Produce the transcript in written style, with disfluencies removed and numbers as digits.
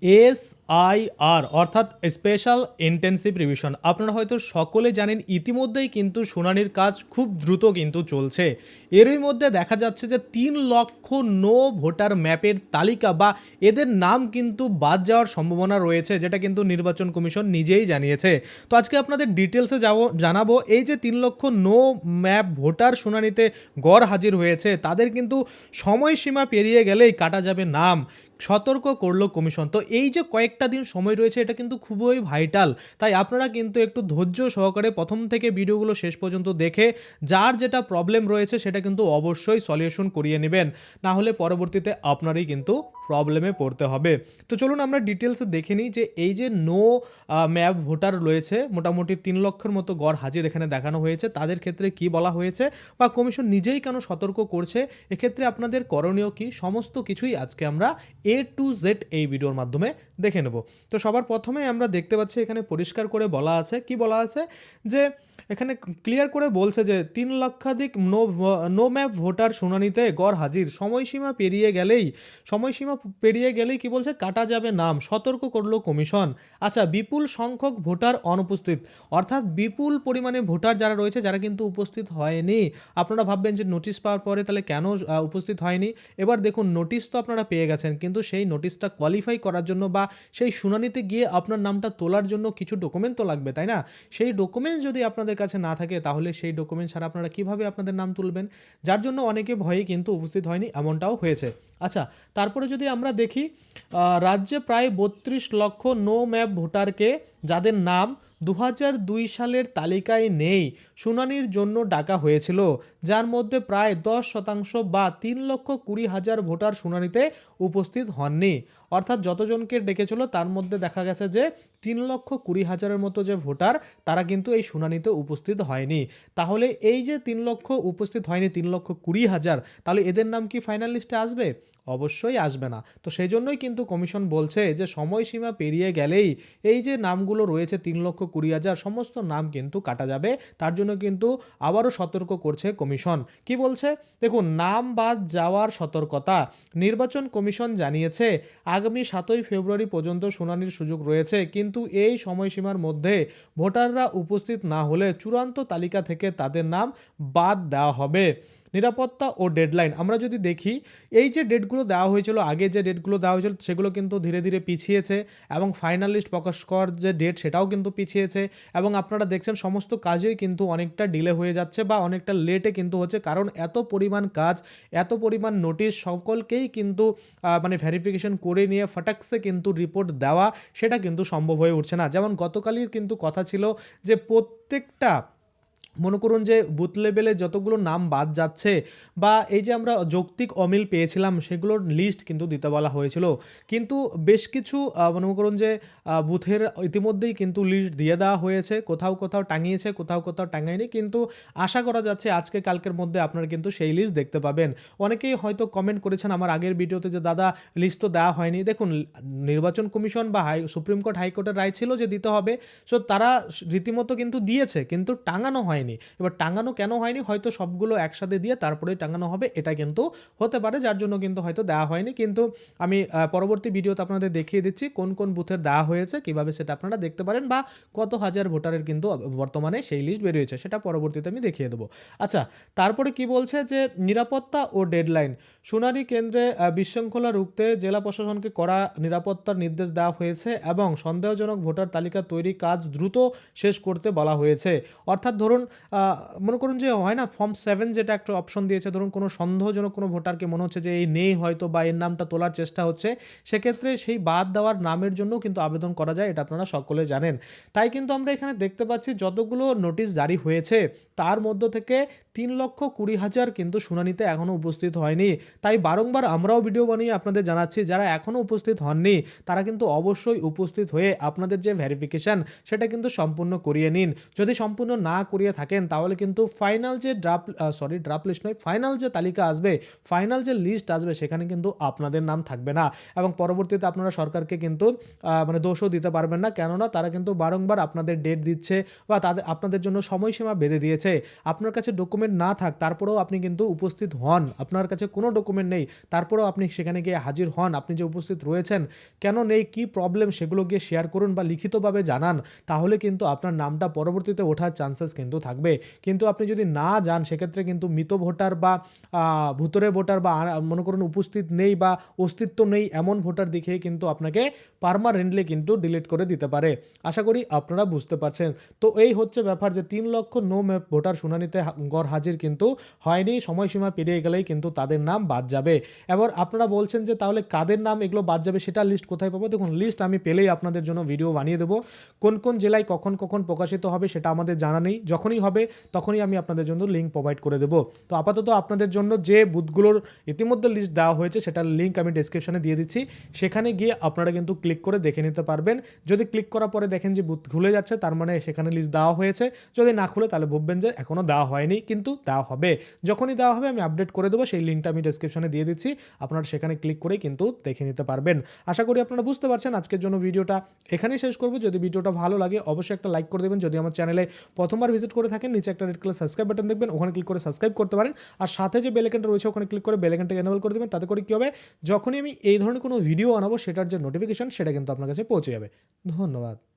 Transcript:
SIR অর্থাৎ special intensive revision আপনারা হয়তো সকলে জানেন ইতিমধ্যেই কিন্তু শুনানির কাজ খুব দ্রুত কিন্তু চলছে। এরই মধ্যে দেখা যাচ্ছে যে 3 লক্ষ নো ভোটার ম্যাপের তালিকা বা এদের নাম কিন্তু বাদ যাওয়ার সম্ভাবনা রয়েছে, যেটা কিন্তু নির্বাচন কমিশন নিজেই জানিয়েছে। তো আজকে আপনাদের ডিটেলসে জানাবো এই যে 3 লক্ষ নো ম্যাপ ভোটার শুনানিতে গড় হাজির হয়েছে তাদের কিন্তু সময়সীমা পেরিয়ে গেলেই কাটা যাবে নাম, সতর্ক করলো কমিশন। তো এই যে কয়েকটা দিন সময় রয়েছে এটা কিন্তু খুবই ভাইটাল, তাই আপনারা কিন্তু একটু ধৈর্য সহকারে প্রথম থেকে ভিডিওগুলো শেষ পর্যন্ত দেখে যার যেটা প্রবলেম রয়েছে সেটা কিন্তু অবশ্যই সলিউশন করিয়ে নেবেন, না হলে পরবর্তীতে আপনারই কিন্তু প্রবলেমে পড়তে হবে। তো চলুন আমরা ডিটেলসে দেখে নিই যে এই যে নো ম্যাপ ভোটার রয়েছে মোটামুটি 3 লক্ষের মতো গড় হাজির এখানে দেখানো হয়েছে, তাদের ক্ষেত্রে কি বলা হয়েছে বা কমিশন নিজেই কেন সতর্ক করছে, এক্ষেত্রে আপনাদের করণীয় কি, সমস্ত কিছুই আজকে আমরা A to Z এই ভিডিওর মাধ্যমে দেখে নেব। তো সবার প্রথমে আমরা দেখতে পাচ্ছি এখানে পরিষ্কার করে বলা আছে, কি বলা আছে যে এখানে ক্লিয়ার করে বলছে যে 3 লক্ষাধিক নো ম্যাপ ভোটার শুনানিতে গড় হাজির, সময়সীমা পেরিয়ে গেলেই কি বলছে কাটা যাবে নাম, সতর্ক করলো কমিশন। আচ্ছা, বিপুল সংখ্যক ভোটার অনুপস্থিত, অর্থাৎ বিপুল পরিমাণে ভোটার যারা রয়েছে যারা কিন্তু উপস্থিত হয়নি। আপনারা ভাববেন যে নোটিশ পাওয়ার পরে তাহলে কেন উপস্থিত হয়নি। এবার দেখুন, নোটিশ তো আপনারা পেয়ে গেছেন, কিন্তু সেই নোটিশটা কোয়ালিফাই করার জন্য বা সেই শুনানিতে গিয়ে আপনার নামটা তোলার জন্য কিছু ডকুমেন্ট তো লাগবে, তাই না? সেই ডকুমেন্ট যদি আপনাদের কাছে না থাকে তাহলে সেই ডকুমেন্ট ছাড়া আপনারা কিভাবে আপনাদের নাম তুলবেন, যার জন্য অনেকে ভয়ে কিন্তু উপস্থিত হয়নি, এমনটাও হয়েছে। আচ্ছা, তারপরে যদি আমরা দেখি রাজ্যে প্রায় 32 লক্ষ নো ম্যাপ ভোটারকে যাদের নাম 2002 সালের তালিকায় নেই শুনানির জন্য ডাকা হয়েছিল, যার মধ্যে প্রায় 10% বা 3,20,000 ভোটার শুনানিতে উপস্থিত হননি। অর্থাৎ যতজনকে ডেকেছিল তার মধ্যে দেখা গেছে যে 3,20,000-এর মতো যে ভোটার তারা কিন্তু এই শুনানিতে উপস্থিত হয়নি। তাহলে এই যে 3 লক্ষ উপস্থিত হয়নি, 3,20,000, তাহলে এদের নাম কি ফাইনাল লিস্টে আসবে? অবশ্যই আসবে না। তো সেই জন্যই কিন্তু কমিশন বলছে যে সময়সীমা পেরিয়ে গেলেই এই যে নামগুলো রয়েছে 3,20,000 সমস্ত নাম কিন্তু কাটা যাবে। তার জন্য কিন্তু আবারও সতর্ক করছে কমিশন। কি বলছে দেখুন, নাম বাদ যাওয়ার সতর্কতা। নির্বাচন কমিশন জানিয়েছে আগামী 7ই ফেব্রুয়ারি পর্যন্ত শুনানির সুযোগ রয়েছে, কিন্তু এই সময়সীমার মধ্যে ভোটাররা উপস্থিত না হলে চূড়ান্ত তালিকা থেকে তাদের নাম বাদ দেওয়া হবে। নিরাপত্তা ও ডেডলাইন আমরা যদি দেখি, এই যে ডেটগুলো দেওয়া হয়েছিল, আগে যে ডেটগুলো দেওয়া হয়েছিল সেগুলো কিন্তু ধীরে ধীরে পিছিয়েছে, এবং ফাইনাল লিস্ট প্রকাশ করার যে ডেট সেটাও কিন্তু পিছিয়েছে, এবং আপনারা দেখছেন সমস্ত কাজেই কিন্তু অনেকটা ডিলে হয়ে যাচ্ছে বা অনেকটা লেটে কিন্তু হচ্ছে, কারণ এত পরিমাণ কাজ, এত পরিমাণ নোটিশ সকলকেই কিন্তু মানে ভেরিফিকেশন করে নিয়ে ফটাকসে কিন্তু রিপোর্ট দেওয়া সেটা কিন্তু সম্ভব হয়ে উঠছে না। যেমন গতকালই কিন্তু কথা ছিল যে প্রত্যেকটা মনে করুন যে বুথ লেভেলে যতগুলো নাম বাদ যাচ্ছে বা এই যে আমরা যৌক্তিক অমিল পেয়েছিলাম সেগুলোর লিস্ট কিন্তু দিতে বলা হয়েছিল, কিন্তু বেশ কিছু মনে করুন যে বুথের ইতিমধ্যেই কিন্তু লিস্ট দিয়ে দেওয়া হয়েছে, কোথাও কোথাও টাঙিয়েছে, কোথাও কোথাও টাঙায়নি, কিন্তু আশা করা যাচ্ছে আজকে কালকের মধ্যে আপনারা কিন্তু সেই লিস্ট দেখতে পাবেন। অনেকেই হয়তো কমেন্ট করেছেন আমার আগের ভিডিওতে যে দাদা লিস্ট তো দেওয়া হয়নি। দেখুন, নির্বাচন কমিশন বা সুপ্রিম কোর্ট হাইকোর্টের রায় ছিল যে দিতে হবে, সো তারা রীতিমতো কিন্তু দিয়েছে, কিন্তু টাঙানো হয়নি। এবার টাঙানো কেন হয়নি, হয়তো সবগুলো একসাথে দিয়ে তারপরেই টাঙানো হবে, এটা কিন্তু হতে পারে, যার জন্য কিন্তু হয়তো দেওয়া হয়নি। কিন্তু আমি পরবর্তী ভিডিওতে আপনাদের দেখিয়ে দিচ্ছি কোন কোন বুথের দেওয়া হয়েছে, কিভাবে সেটা আপনারা দেখতে পারেন, বা কত হাজার ভোটারের কিন্তু বর্তমানে সেই লিস্ট বেরিয়েছে সেটা পরবর্তীতে আমি দেখিয়ে দেবো। আচ্ছা, তারপরে কি বলছে যে নিরাপত্তা ও ডেডলাইন, শুনানি কেন্দ্রে বিশৃঙ্খলা রুখতে জেলা প্রশাসনকে কড়া নিরাপত্তার নির্দেশ দেওয়া হয়েছে এবং সন্দেহজনক ভোটার তালিকা তৈরি কাজ দ্রুত শেষ করতে বলা হয়েছে। অর্থাৎ ধরুন মনে করুন যে হয় না ফর্ম 7 যেটা একটা অপশন দিয়েছে, ধরুন কোনো সন্দেহজনক কোনো ভোটারকে মনে হচ্ছে যে এই নেই হয়তো বা এর নামটা তোলার চেষ্টা হচ্ছে, সেক্ষেত্রে সেই বাদ দেওয়ার নামের জন্য কিন্তু আবেদন করা যায়, এটা আপনারা সকলে জানেন। তাই কিন্তু আমরা এখানে দেখতে পাচ্ছি যতগুলো নোটিশ জারি হয়েছে তার মধ্য থেকে 3,20,000 কিন্তু শুনানিতে এখনও উপস্থিত হয়নি। তাই বারংবার আমরাও ভিডিও বানিয়ে আপনাদের জানাচ্ছি যারা এখনও উপস্থিত হননি তারা কিন্তু অবশ্যই উপস্থিত হয়ে আপনাদের যে ভেরিফিকেশান সেটা কিন্তু সম্পূর্ণ করিয়ে নিন। যদি সম্পূর্ণ না করিয়ে থাকেন তাহলে কিন্তু ফাইনাল যে ড্রাফট লিস্ট নয়, ফাইনাল যে তালিকা আসবে, ফাইনাল যে লিস্ট আসবে সেখানে কিন্তু আপনাদের নাম থাকবে না এবং পরবর্তীতে আপনারা সরকারকে কিন্তু মানে দোষও দিতে পারবেন না, কেননা তারা কিন্তু বারংবার আপনাদের ডেট দিচ্ছে বা আপনাদের জন্য সময়সীমা বেঁধে দিয়েছে। আপনার কাছে ডকুমেন্ট না থাক তারপরেও আপনি কিন্তু উপস্থিত হন, আপনার কাছে কোনো ডকুমেন্ট নেই তারপরেও আপনি সেখানে গিয়ে হাজির হন, আপনি যে উপস্থিত রয়েছেন কেন নেই, কি প্রবলেম সেগুলো গিয়ে শেয়ার করুন বা লিখিতভাবে জানান, তাহলে কিন্তু আপনার নামটা পরবর্তীতে ওঠার চান্সেস কিন্তু থাকবে। কিন্তু আপনি যদি না যান সেক্ষেত্রে কিন্তু মৃত ভোটার বা ভুতুরে ভোটার বা মনে করুন উপস্থিত নেই বা অস্তিত্ব নেই এমন ভোটার দেখে কিন্তু আপনাকে পার্মানেন্টলি কিন্তু ডিলিট করে দিতে পারে। আশা করি আপনারা বুঝতে পারছেন। তো এই হচ্ছে ব্যাপার যে 3 লক্ষ নো ম্যাপ ভোটার শুনানিতে গড় হাজির কিন্তু হয়নি, সময়সীমা পেরিয়ে গেলেই কিন্তু তাদের নাম বাদ যাবে। এবার আপনারা বলছেন যে তাহলে কাদের নাম এগুলো বাদ যাবে সেটা লিস্ট কোথায় পাবো? দেখুন লিস্ট আমি পেলেই আপনাদের জন্য ভিডিও বানিয়ে দেবো। কোন কোন জেলায় কখন কখন প্রকাশিত হবে সেটা আমাদের জানা নেই, যখনই হবে তখনই আমি আপনাদের জন্য লিঙ্ক প্রোভাইড করে দেবো। তো আপাতত আপনাদের জন্য যে বুথগুলোর ইতিমধ্যে লিস্ট দেওয়া হয়েছে সেটার লিঙ্ক আমি ডেসক্রিপশনে দিয়ে দিচ্ছি, সেখানে গিয়ে আপনারা কিন্তু ক্লিক করে দেখে নিতে পারবেন। যদি ক্লিক করার পরে দেখেন যে বুথ খুলে যাচ্ছে তার মানে সেখানে লিস্ট দেওয়া হয়েছে, যদি না খুলে তাহলে ভাববেন যে এখনও দেওয়া হয়নি, কিন্তু দেওয়া হবে। যখনই দেওয়া হবে আমি আপডেট করে দেবো, সেই লিঙ্কটা আমি ডেসক্রিপশনে দিয়ে দিচ্ছি, আপনারা সেখানে ক্লিক করেই কিন্তু দেখে নিতে পারবেন। আশা করি আপনারা বুঝতে পারছেন। আজকের জন্য ভিডিওটা এখানেই শেষ করব। যদি ভিডিওটা ভালো লাগে অবশ্যই একটা লাইক করে দেবেন। যদি আমার চ্যানেলে প্রথমবার ভিজিট করে থাকেন নিচে একটা রেড কালার সাবস্ক্রাইব বাটন দেখবেন, ওখানে ক্লিক করে সাবস্ক্রাইব করতে পারেন। আর সাথে যে বেল আইকনটা রয়েছে ওখানে ক্লিক করে বেল আইকনটাকে এনেবল করে দেবেন, তাতে করে কী হবে, যখনই আমি এই ধরনের কোনো ভিডিও বানাবো সেটার যে নোটিফিকেশন সেটা কিন্তু আপনার কাছে পৌঁছে যাবে। ধন্যবাদ।